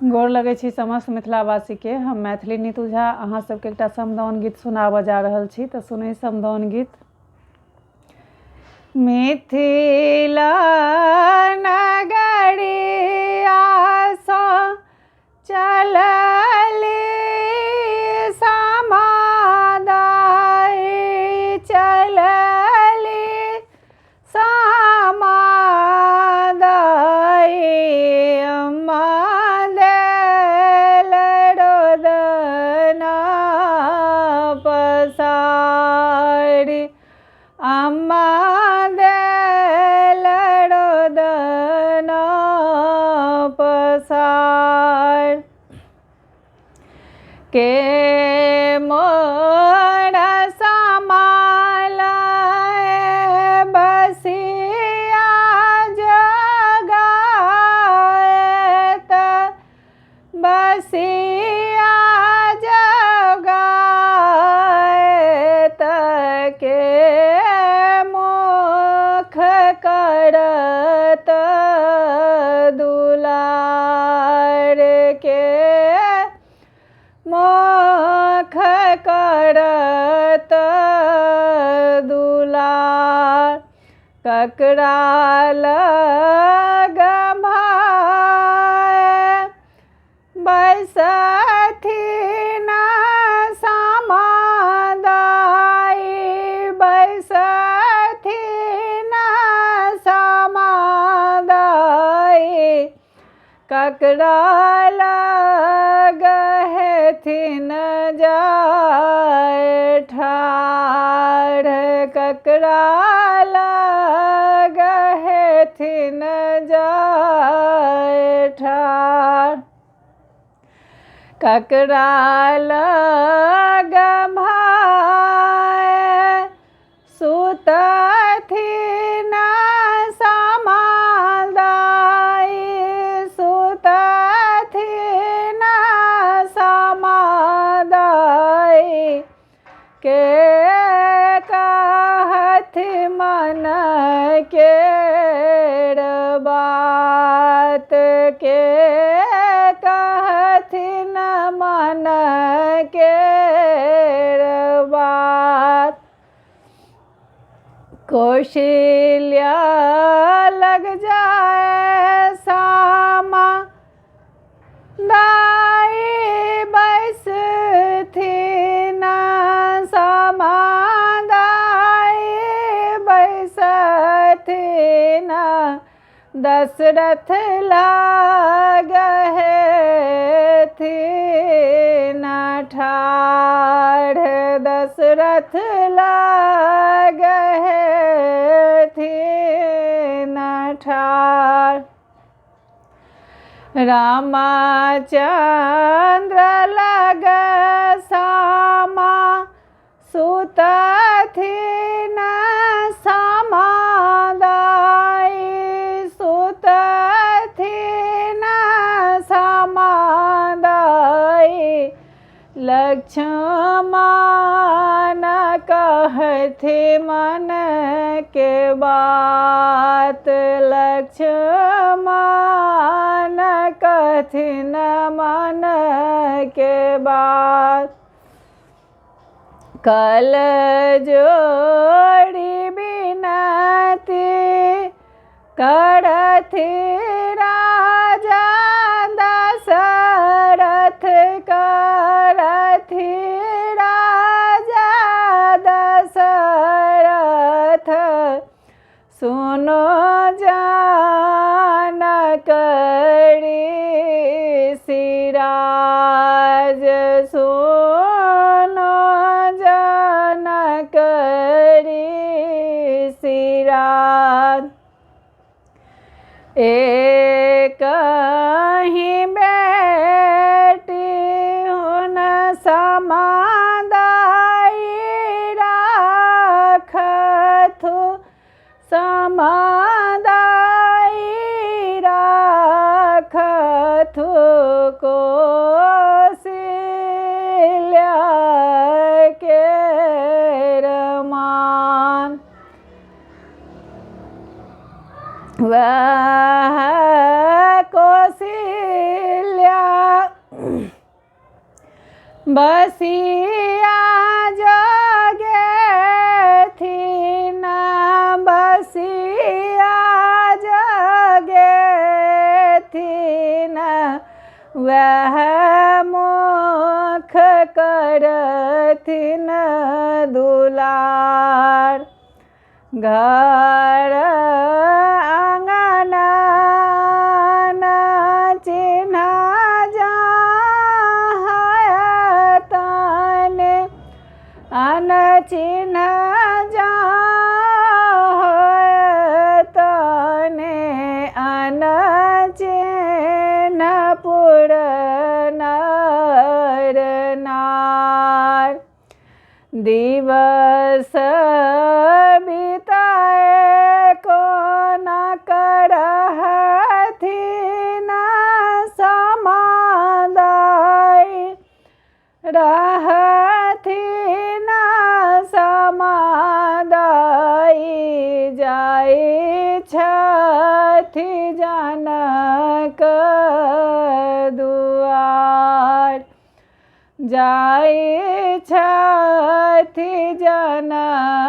गोर लगै छी समस्त मिथिलावासीके। हम मैथिली नीतू झा अहाँ सबके एकटा समदाउन गीत सुनाबऽ जा रहल छी, तऽ सुनै समदाउन गीत। मिथिला नगरिया सँ चलली समादाइ चलली समादाइ अम्मा देल रोदना पसारि अम्मा देल रोदना पसारि के मोर समालय बसिया जगाएत बसिया जगाएत के मुख करत दुलार के मुख करत दुलार ककरा लग भाय बैसथिन समादाइ बैसथिन समादाइ ककरा लग हेथिन जाय ठाढ़ ककरा लग हेथिन जाय ठाढ़ ककरा लग भाय सुतथिन समादाइ सुतथिन समादाइ के कहथि मन केर बात के कहथिन मन केर बात कौशल्या लग जाए सामा दाई बैसथिन समादाइ बैसथिन दशरथ लग हेथिन ठाढ़ दशरथ लग हेथिन ठाढ़ रामचंद्र लग सामा सुतथिन समादाइ सुतथिन समादाइ लक्ष्मण कहथि मन के बात लक्ष्मण कहथिन मन के बात कल जोड़ी बिनती करथि राजा दशरथ करथि राजा दशरथ सुनो जानकरी सिराज सुनो जानकरी सिराज एक ही बेटी हुन समादाइ राखथु समादाइ राखथु कौशल्या केर मान वह कौशल्या बसिया जगेथिन बसिया जगेथिन वह मुख करथिन दुलार घर आंगना चिन्हा जातने अन चिन्ह जातने अन चिन्ह पुरनर नार दिवस बिताए को न करहथिन समादाय रहथिन समादाय जाय छथि जनक दुआर जाय छथि जनक